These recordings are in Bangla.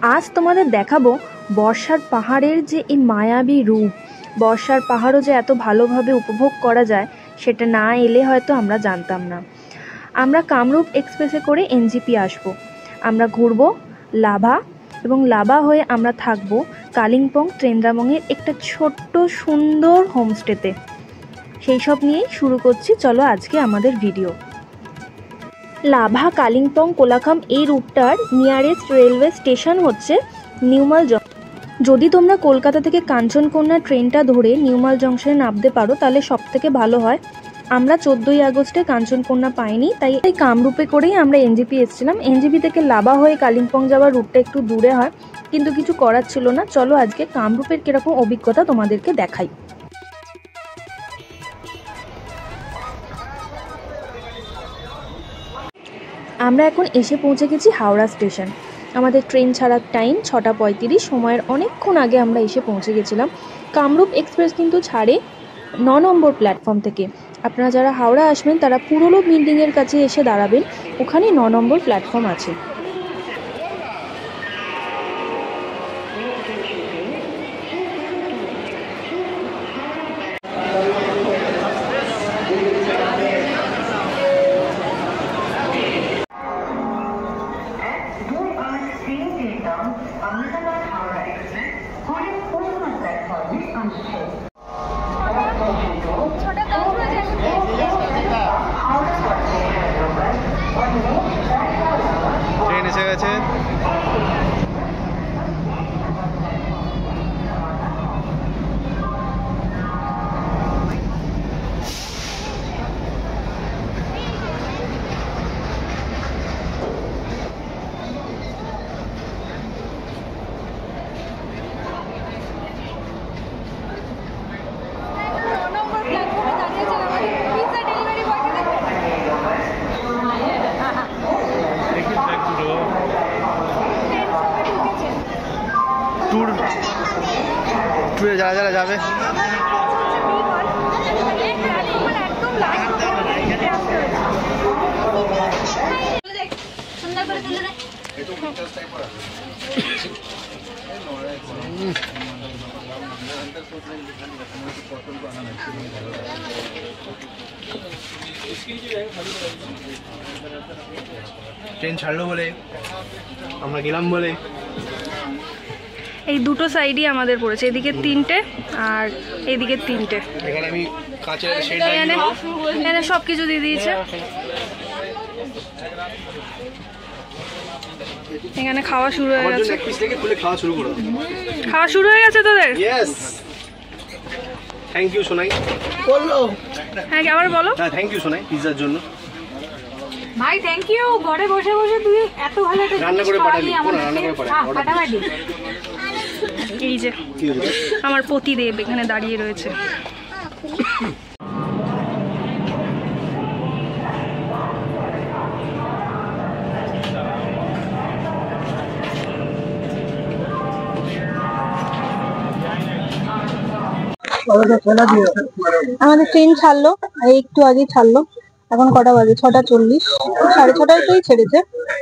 আজ তোমাদের দেখাবো বর্ষার পাহাড়ের যে এই মায়াবী রূপ। বর্ষার পাহাড়ও যে এত ভালোভাবে উপভোগ করা যায় সেটা না এলে হয়তো আমরা জানতাম না। আমরা কামরূপ এক্সপ্রেসে করে এনজেপি আসব। আমরা ঘুরবো লাভা এবং লাভা হয়ে আমরা থাকবো কালিম্পং ট্রেন্দ্রামংয়ের একটা ছোট্ট সুন্দর হোমস্টেতে। সেই সব নিয়েই শুরু করছি, চলো আজকে আমাদের ভিডিও। লাভা কালিম্পং কোলাখাম এই রুটটার নিয়ারেস্ট রেলওয়ে স্টেশন হচ্ছে নিউমাল জংশন। যদি তোমরা কলকাতা থেকে কাঞ্চনকন্যা ট্রেনটা ধরে নিউমাল জংশনে নামতে পারো তাহলে সব থেকে ভালো হয়। আমরা 14ই আগস্টে কাঞ্চনকন্যা পাইনি, তাই কামরূপে করেই আমরা এনজেপি এসেছিলাম। এনজেপি থেকে লাভা হয়ে কালিম্পং যাওয়ার রুটটা একটু দূরে হয়, কিন্তু কিছু করার ছিল না। চলো আজকে কামরূপের কিরকম অভিজ্ঞতা তোমাদেরকে দেখাই। আমরা এখন এসে পৌঁছে গেছি হাওড়া স্টেশন। আমাদের ট্রেন ছাড়ার টাইম 6টা 35, সময়ের অনেকক্ষণ আগে আমরা এসে পৌঁছে গেছিলাম। কামরূপ এক্সপ্রেস কিন্তু ছাড়ে 9 নম্বর প্ল্যাটফর্ম থেকে। আপনারা যারা হাওড়া আসবেন তারা পুরনো বিল্ডিংয়ের কাছে এসে দাঁড়াবেন, ওখানে 9 নম্বর প্ল্যাটফর্ম আছে। ট্রেন এসে গেছে। ট্যুরে যারা যারা যাবে ট্রেন ছাড়লো বলে আমরা গেলাম বলে এই দুটো সাইডই আমাদের পড়েছে, এদিকে 3টে আর এদিকে 3টে। এখানে আমি কাঁচের শেড এখানে সব কিছু দিয়ে দিয়েছে। এখানে খাওয়া শুরু হয়ে গেছে। খাওয়া শুরু হয়ে গেছে তোদের? Yes, thank you Sonai. বললো হ্যাঁ, আবার বলো। হ্যাঁ, থ্যাংক ইউ সোনাই পিৎজার জন্য। ভাই থ্যাংক ইউ, ঘরে বসে বসে তুই এত ভালো একটা রান্না করে পাঠালি। কোন রান্না করে পাঠালি? এই যে আমার পতিদেব এখানে দাঁড়িয়ে রয়েছে। আমাদের ট্রেন ছাড়লো, একটু আগে ছাড়লো। এখন কটা বাজে? 6টা 40, 6:30টায় ছেড়েছে।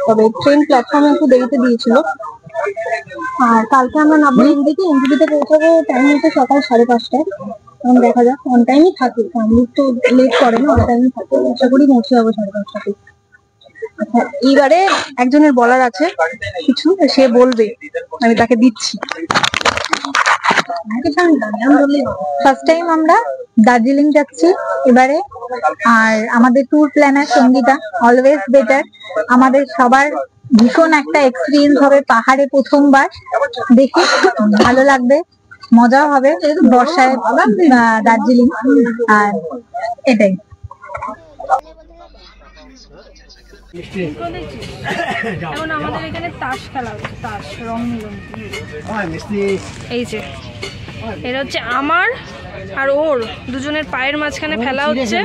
তবে ট্রেন প্ল্যাটফর্মে একটু দেরিতে দিয়েছিল। আর কালকে আমরা নামবো এনজেপিতে পৌঁছাবো টাইম হচ্ছে সকাল 5:30টায়। এখন দেখা যাক, অন টাইমই থাকে, কামরূপ তো লেট করে না, অন টাইমই থাকে। আশা করি পৌঁছে যাবো 5:30টায়। আচ্ছা, এইবারে একজনের বলার আছে কিছু, সে বলবে, আমি তাকে দিচ্ছি। ফার্স্ট টাইম আমরা দার্জিলিং যাচ্ছি এবারে, আর আমাদের tour planner Sangeeta always better. আমাদের সবার ভীষণ একটা এক্সপিরিয়েন্স হবে, পাহাড়ে প্রথমবার, দেখি ভালো লাগবে, মজা হবে বর্ষায় দার্জিলিং। আর এটাই। এখন আমাদের এখানে তাস খেলা হচ্ছে, তাস রং মিলন। এই যে এটা হচ্ছে আমার আর ওর দুজনের পায়ের মাঝখানে ফেলা হচ্ছে,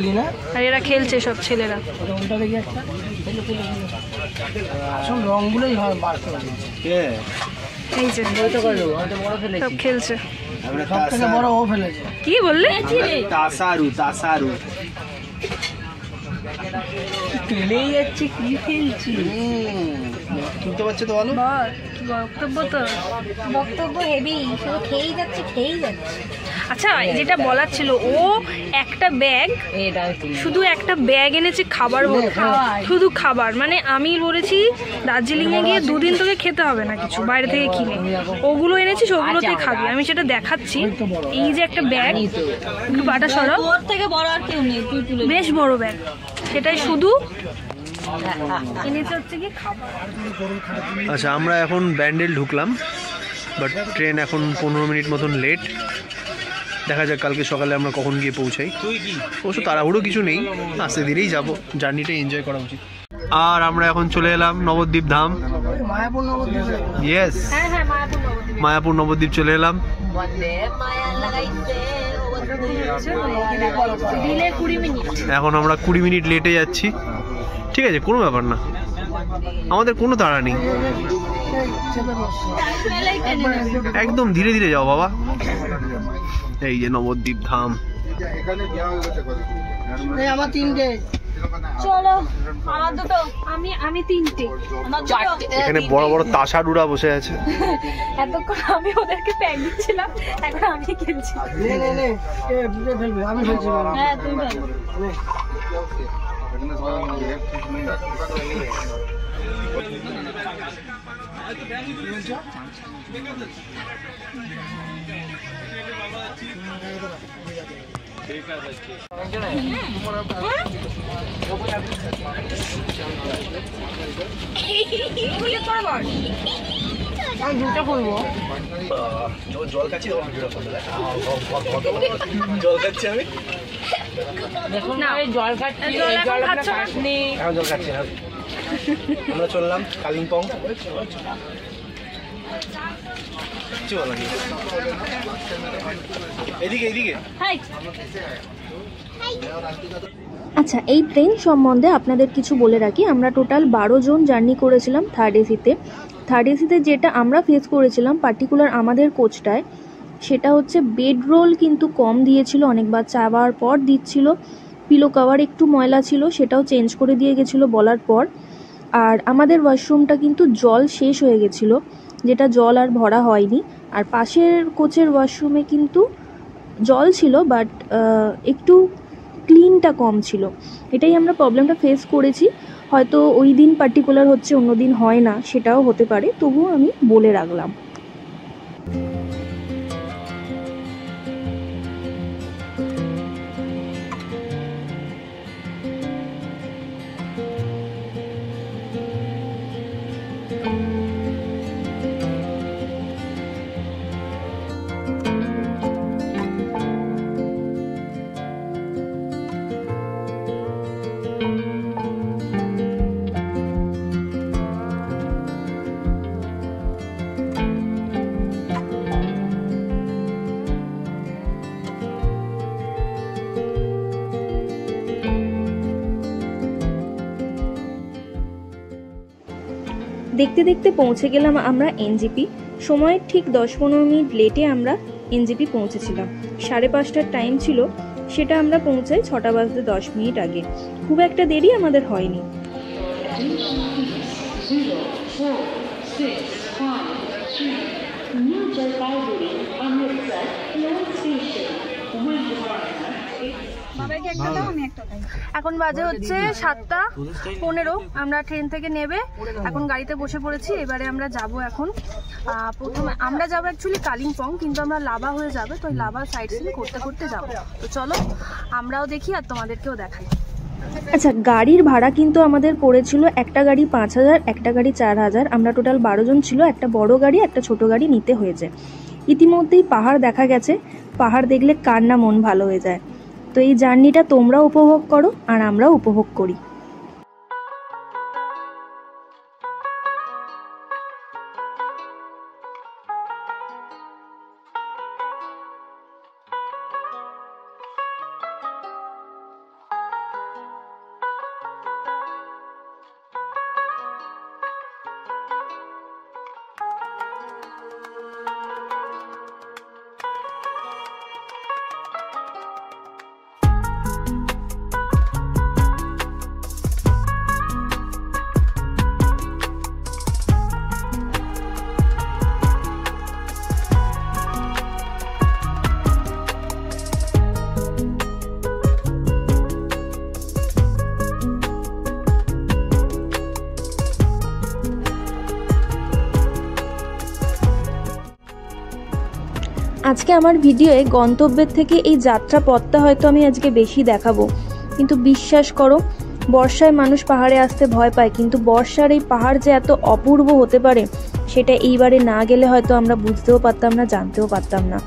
আর এরা খেলছে সব ছেলেরা। এই যে সব খেলছে। কি বললে? তাসারু তাসারু চলেই যাচ্ছে, কি খেলছি? শুনতে পাচ্ছে তো? ভালো, বক্তব্য হেভি, শুধু খেয়েই যাচ্ছে। আচ্ছা, যেটা বলার ছিল, ও একটা ব্যাগ, শুধু একটা ব্যাগ এনেছে খাবার, শুধু খাবার। মানে আমি বলেছি দার্জিলিংয়ে গিয়ে 2 দিন তোকে খেতে হবে না কিছু বাইরে থেকে কিনে, ওগুলো এনেছিস, ওগুলোতে খাবি। আমি সেটা দেখাচ্ছি। এই যে একটা ব্যাগ, একটু বাটা সরাও, থেকে বড় আর কেউ নেই, তুই তুলে বেশ বড় ব্যাগ, সেটাই শুধু এনেছে হচ্ছে কি খাবার। আচ্ছা, আমরা এখন ব্যান্ডেল ঢুকলাম, বাট ট্রেন এখন 15 মিনিট মতন লেট। দেখা যাক কালকে সকালে আমরা কখন গিয়ে পৌঁছাই। অবশ্য তাড়াহুড়ো কিছু নেই, আস্তে ধীরেই যাবো, জার্নিটা এনজয় করা উচিত। আর আমরা এখন চলে এলাম নবদ্বীপ ধাম। ইয়েস, মায়াপুর নবদ্বীপ চলে এলাম। এখন আমরা 20 মিনিট লেটে যাচ্ছি। ঠিক আছে, কোনো ব্যাপার না, আমাদের কোনো তাড়া নেই, একদম ধীরে ধীরে যাও বাবা। এই যে নবদ্বীপ ধাম। আমার 3টে, চলো আমার 2টো, আমি 3টে, এখানে বড় বড় তাসাডুরা বসে আছে। এতক্ষণ আমি ওদেরকে প্যাক দিচ্ছিলাম, এখন আমি খেলছি। আমি খেলছি। হ্যাঁ তুই বল। জল খাচ্ছি আমি, জল খাচ্ছি, আমরা চললাম কালিম্পং। এদিকে এদিকে। আচ্ছা, এই ট্রেন সম্বন্ধে আপনাদের কিছু বলে রাখি। আমরা টোটাল 12 জন জার্নি করেছিলাম থার্ড এসিতে। থার্ড এসিতে যেটা আমরা ফেস করেছিলাম পার্টিকুলার আমাদের কোচটায়, সেটা হচ্ছে বেড রোল কিন্তু কম দিয়েছিল, অনেকবার চাওয়ার পর দিচ্ছিল। পিলো কভার একটু ময়লা ছিল, সেটাও চেঞ্জ করে দিয়ে গেছিলো বলার পর। আর আমাদের ওয়াশরুমটা কিন্তু জল শেষ হয়ে গেছিলো, যেটা জল আর ভরা হয়নি। আর পাশের কোচের ওয়াশরুমে কিন্তু জল ছিল, বাট একটু ক্লিনটা কম ছিল। এটাই আমরা প্রবলেমটা ফেস করেছি। হয়তো ওই দিন পার্টিকুলার হচ্ছে, অন্য দিন হয় না, সেটাও হতে পারে, তবুও আমি বলে রাখলাম। দেখতে দেখতে পৌঁছে গেলাম আমরা এনজেপি। সময়ের ঠিক 10-15 মিনিট লেটে আমরা এনজেপি পৌঁছেছিলাম। 5:30টার টাইম ছিল, সেটা আমরা পৌঁছাই 6টা বাজতে 10 মিনিট আগে। খুব একটা দেরি আমাদের হয়নি। এখন বাজে হচ্ছে 7:15। আমরা ট্রেন থেকে নেবে এখন গাড়িতে বসে পড়েছি। এবারে আমরা যাব এখন প্রথমে আমরা যাবো অ্যাকচুয়ালি কালিম্পং, কিন্তু আমরা লাভা হয়ে যাবে, তো ওই লাভা সাইড সিন করতে করতে যাবো। তো চলো আমরাও দেখি আর তোমাদেরকেও দেখাই। আচ্ছা, গাড়ির ভাড়া কিন্তু আমাদের পড়েছিল, একটা গাড়ি 5,000, একটা গাড়ি 4,000। আমরা টোটাল 12 জন ছিল। একটা বড় গাড়ি একটা ছোট গাড়ি নিতে হয়েছে। ইতিমধ্যেই পাহাড় দেখা গেছে, পাহাড় দেখলে কার না মন ভালো হয়ে যায়। তো এই জার্নিটা তোমরাও উপভোগ করো আর আমরাও উপভোগ করি। আজকে আমার ভিডিওয়ে গন্তব্যের থেকে এই যাত্রা পথটা হয়তো আমি আজকে বেশি দেখাবো, কিন্তু বিশ্বাস করো বর্ষায় মানুষ পাহাড়ে আসতে ভয় পায়, কিন্তু বর্ষার এই পাহাড় যে এত অপূর্ব হতে পারে সেটা এইবারে না গেলে হয়তো আমরা বুঝতেও পারতাম না, জানতেও পারতাম না।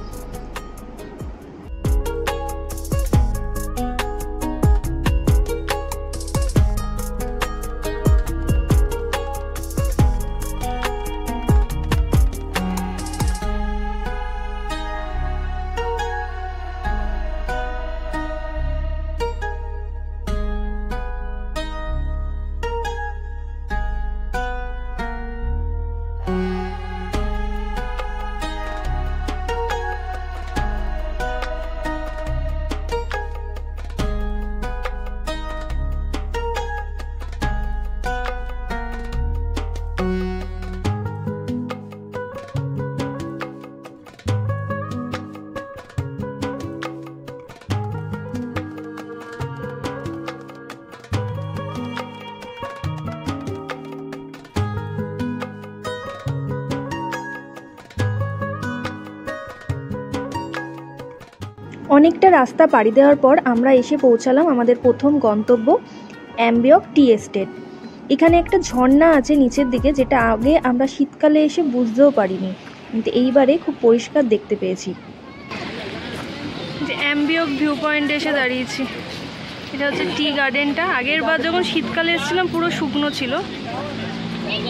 অনেকটা রাস্তা পাড়ি দেওয়ার পর আমরা এসে পৌঁছালাম আমাদের প্রথম গন্তব্য অ্যাম্বিয়ক টি এস্টেট। এখানে একটা ঝর্ণা আছে নিচের দিকে, যেটা আগে আমরা শীতকালে এসে বুঝতেও পারিনি, কিন্তু এইবারে খুব পরিষ্কার দেখতে পেয়েছি। অ্যাম্বিয়ক ভিউ পয়েন্টে এসে দাঁড়িয়েছি। এটা হচ্ছে টি গার্ডেনটা। আগের বার যখন শীতকালে এসেছিলাম পুরো শুকনো ছিল,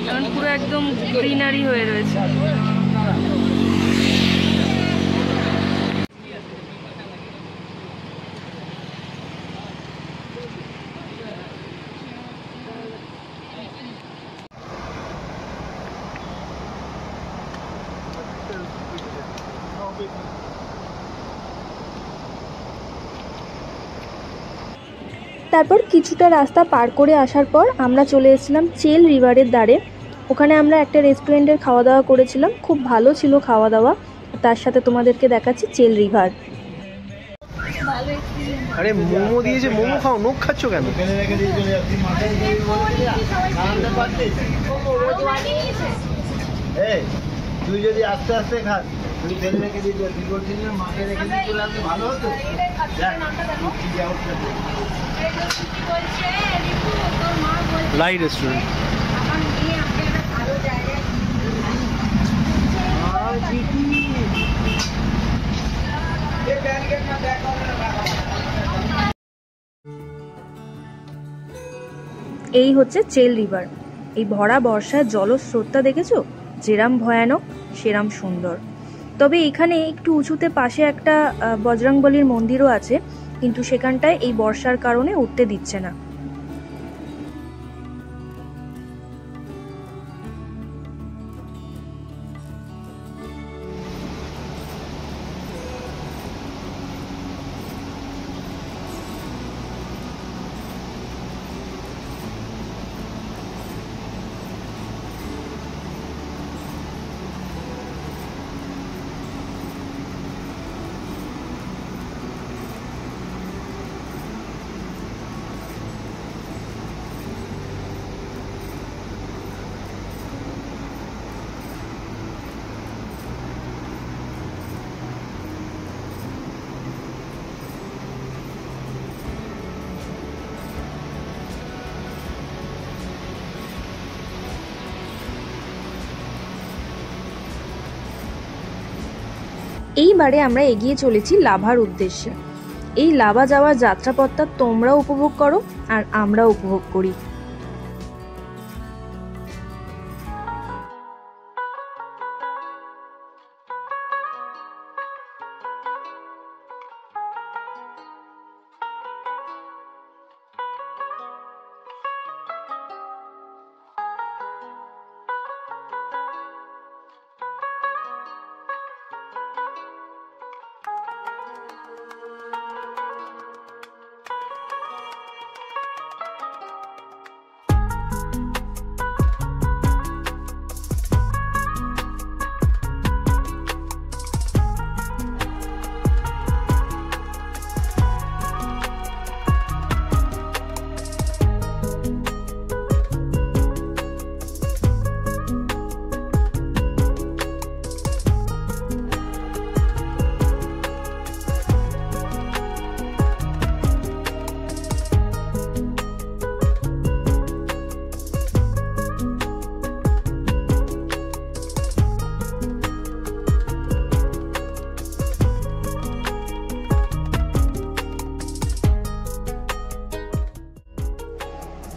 এখন পুরো একদম গ্রিনারি হয়ে রয়েছে। তারপর কিছুটা রাস্তা পার করে আসার পর আমরা চলে এসেছিলাম চেল রিভারের ধারে। ওখানে আমরা একটা রেস্টুরেন্টের খাওয়া দাওয়া করেছিলাম, খুব ভালো ছিল খাওয়া দাওয়া। তার সাথে তোমাদেরকে দেখাচ্ছি চেল রিভার। আরে মোমো দিয়েছে, মোমো খাও, নখ খাচ্ছ কেন? তুই যদি আস্তে আস্তে খাস, তুই তেল রেখে দিয়ে মাকে রেখে দিয়ে চলে আসলে ভালো হতো। লাই রেস্টুরেন্ট। এই হচ্ছে চেল রিভার। এই ভরা বর্ষায় জলস্রোতটা দেখেছো, যেরাম ভয়ানক সেরাম সুন্দর। তবে এখানে একটু উঁচুতে পাশে একটা বজরংবলীর মন্দিরও আছে, কিন্তু সেখানটায় এই বর্ষার কারণে উঠতে দিচ্ছে না। এইবারে আমরা এগিয়ে চলেছি লাভার উদ্দেশ্যে। এই লাভা যাওয়ার যাত্রাপথটা তোমরাও উপভোগ করো আর আমরাও উপভোগ করি।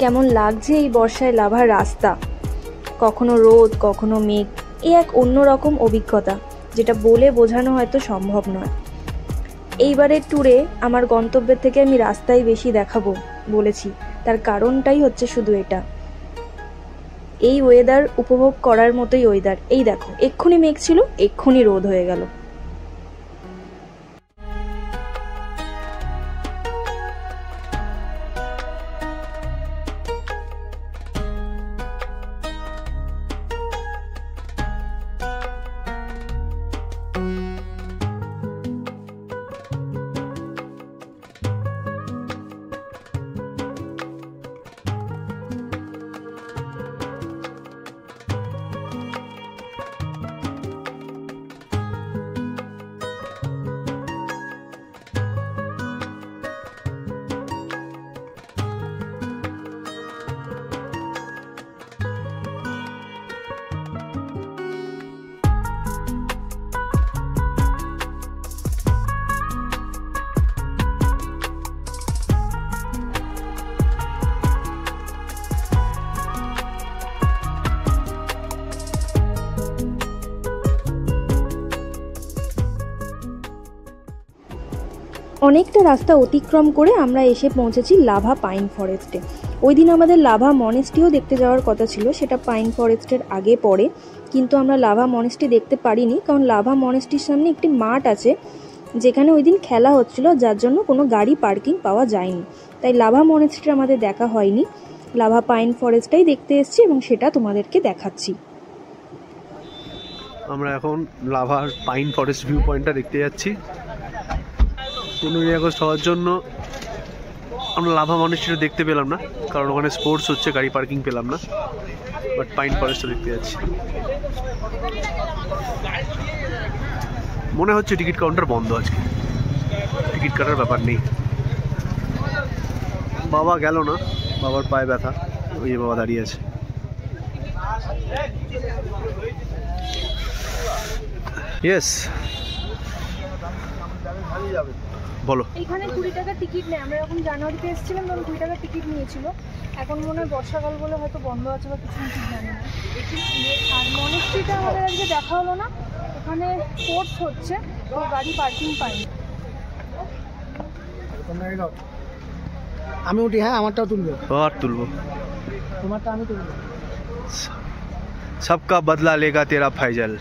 কেমন লাগছে এই বর্ষায় লাভার রাস্তা, কখনো রোদ কখনো মেঘ। এ এক অন্যরকম অভিজ্ঞতা, যেটা বলে বোঝানো হয়তো সম্ভব নয়। এইবারের ট্যুরে আমার গন্তব্যের থেকে আমি রাস্তায় বেশি দেখাবো বলেছি, তার কারণটাই হচ্ছে শুধু এটা। এই ওয়েদার উপভোগ করার মতোই ওয়েদার। এই দেখো, এক্ষুনি মেঘ ছিল, এক্ষুনি রোদ হয়ে গেল। অনেকটা রাস্তা অতিক্রম করে আমরা এসে পৌঁছেছি লাভা পাইন ফরেস্টে। ওই দিন আমাদের লাভা মনেস্ট্রিও দেখতে যাওয়ার কথা ছিল, সেটা পাইন ফরেস্টের আগে পড়ে, কিন্তু আমরা লাভা মনেস্ট্রি দেখতে পারিনি, কারণ লাভা মনেস্ট্রির সামনে একটি মাঠ আছে যেখানে ওই দিন খেলা হচ্ছিল, যার জন্য কোনো গাড়ি পার্কিং পাওয়া যায়নি, তাই লাভা মনেস্ট্রি আমাদের দেখা হয়নি। লাভা পাইন ফরেস্টটাই দেখতে এসেছি এবং সেটা তোমাদেরকে দেখাচ্ছি। আমরা এখন লাভার পাইন ফরেস্ট ভিউ পয়েন্টটা দেখতে যাচ্ছি। 15ই আগস্ট হওয়ার জন্য আমরা লাভা মনেস্ট্রিটা দেখতে পেলাম না, কারণ ওখানে স্পোর্টস হচ্ছে, গাড়ি পার্কিং পেলাম না, বাট পাইন ফরেস্টটা দেখতে যাচ্ছি। মনে হচ্ছে টিকিট কাউন্টার বন্ধ আজকে, টিকিট কাটার ব্যাপার নেই। বাবা গেল না, বাবার পায়ে ব্যথা, ওই বাবা দাঁড়িয়ে আছে। ইয়েস, বলো। এখানে 20 টাকা টিকিট নেই, আমরা যখন জানুয়ারিতে এসেছিলাম তখন 20 টাকা টিকিট নিয়েছিল, এখন মনে হয় বর্ষাকাল বলে হয়তো বন্ধ আছে বা কিছু ঠিক জানি না। আর মনেস্ট্রিটা আমাদের আজকে দেখা হলো না, ওখানে স্পোর্টস হচ্ছে, তো গাড়ি পার্কিং পাইনি। আমি উঠি, হ্যাঁ আমারটাও তুলবো। আর তুলবো, তোমারটা আমি তুলবো। सबका बदला लेगा तेरा फैजल।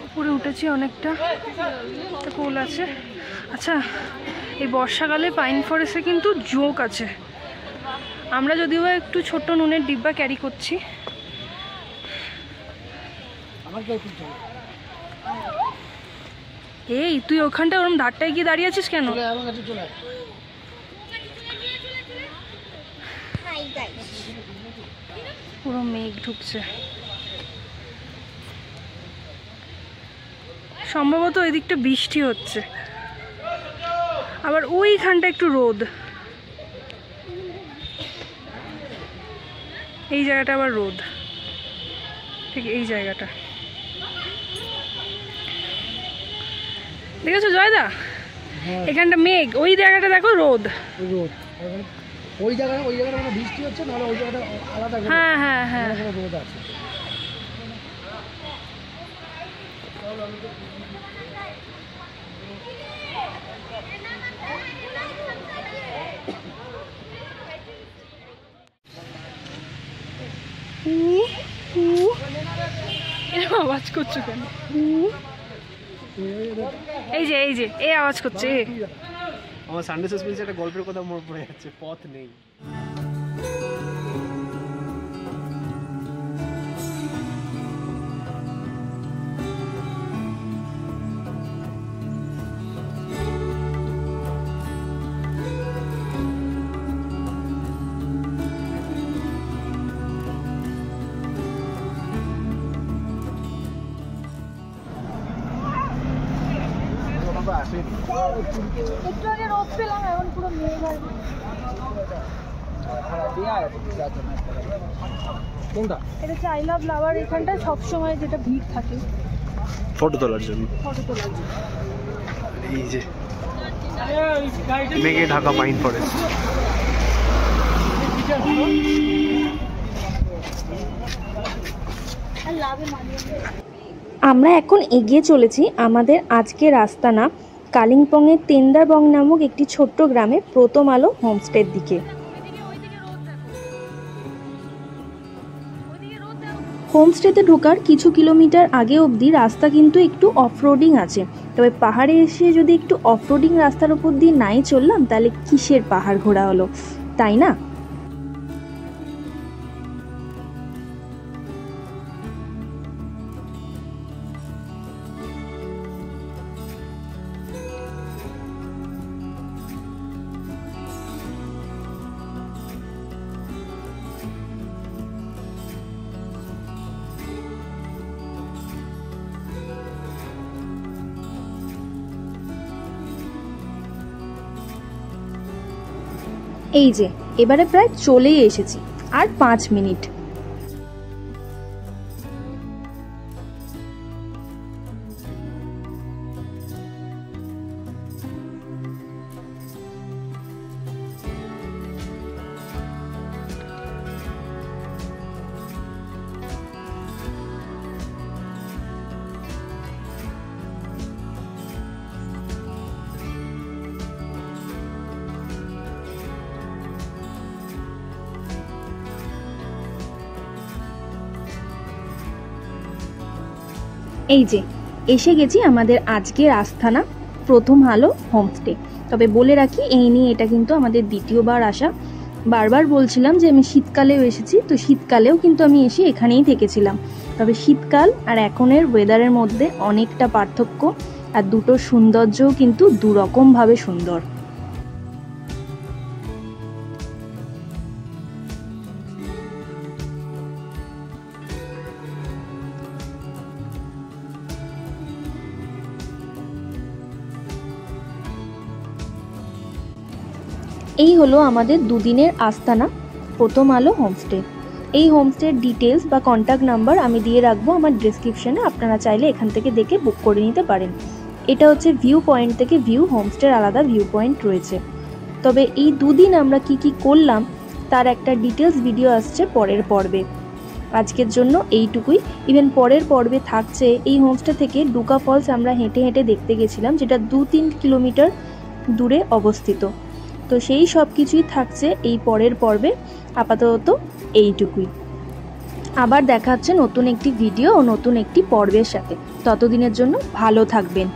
উপরে উঠেছি অনেকটা, কোল আছে। আচ্ছা, এই বর্ষাকালে পাইন ফরেস্টে কিন্তু জোক আছে। আমরা যদিও একটু ছোট্ট নুনের ডিব্বা ক্যারি করছি। এই তুই ওখানটা ওরম ধারটায় গিয়ে দাঁড়িয়ে আছিস কেন? পুরো মেঘ ঢুকছে, সম্ভবত ওই দিকটা বৃষ্টি হচ্ছে, আবার ওইখানটা একটু রোদ, এই জায়গাটা আবার রোদ, ঠিক এই জায়গাটা দেখেছো জয়দা? এখানটা মেঘ, ওই জায়গাটা দেখো রোদ। ওই জায়গায় মানে বৃষ্টি হচ্ছে, নাহলে ওই জায়গাটা আলাদা। হ্যাঁ হ্যাঁ হ্যাঁ, রোদ আছে। এরকম আওয়াজ করছো কেন? এই যে এই যে এই আওয়াজ করছে। আমার সানডে সাসপেন্সে একটা গল্পের কথা মনে পড়ে যাচ্ছে, পথ নেই। একটু আগে রোদ পেলাম, এখন পুরো মেঘ আর এটা হচ্ছে আই লাভ লাভার। এখানটায় সবসময় যেটা ভিড় থাকে ফটো তোলার জন্য। এই যে মেঘে ঢাকা পাইন ফরেস্ট। আমরা এখন এগিয়ে চলেছি আমাদের আজকের আস্তানা কালিম্পংয়ের তেন্দারবং নামক একটি ছোট্ট গ্রামে প্রথম আলো হোমস্টের দিকে। হোমস্টেতে ঢোকার কিছু কিলোমিটার আগে অবধি রাস্তা কিন্তু একটু অফরোডিং আছে, তবে পাহাড়ে এসে যদি একটু অফরোডিং রাস্তার উপর দিয়ে নাই চললাম তাহলে কিসের পাহাড় ঘোরা হলো, তাই না? এই যে এবারে প্রায় চলেই এসেছি, আর 5 মিনিট। এই যে এসে গেছি আমাদের আজকের আস্তানা প্রথম আলো হোমস্টে। তবে বলে রাখি, এই নিয়ে এটা কিন্তু আমাদের দ্বিতীয়বার আসা। বারবার বলছিলাম যে আমি শীতকালেও এসেছি, তো শীতকালেও কিন্তু আমি এসে এখানেই থেকেছিলাম। তবে শীতকাল আর এখনের ওয়েদারের মধ্যে অনেকটা পার্থক্য, আর দুটো সৌন্দর্যও কিন্তু দুরকমভাবে সুন্দর। এই হলো আমাদের দুদিনের আস্তানা প্রথম আলো হোমস্টে। এই হোমস্টের ডিটেলস বা কন্ট্যাক্ট নাম্বার আমি দিয়ে রাখবো আমার ডেসক্রিপশনে, আপনারা চাইলে এখান থেকে দেখে বুক করে নিতে পারেন। এটা হচ্ছে ভিউ পয়েন্ট থেকে ভিউ, হোমস্টের আলাদা ভিউ পয়েন্ট রয়েছে। তবে এই দুদিন আমরা কি কি করলাম তার একটা ডিটেলস ভিডিও আসছে পরের পর্বে। আজকের জন্য এইটুকুই। ইভেন পরের পর্বে থাকছে এই হোমস্টে থেকে ডুকা ফলস আমরা হেঁটে হেঁটে দেখতে গেছিলাম, যেটা 2-3 কিলোমিটার দূরে অবস্থিত। তো সেই সব কিছুই থাকছে এই পরের পর্বে। আপাতত এইটুকুই। আবার দেখা হচ্ছে নতুন একটি ভিডিও ও নতুন একটি পর্বের সাথে। ততদিনের জন্য ভালো থাকবেন।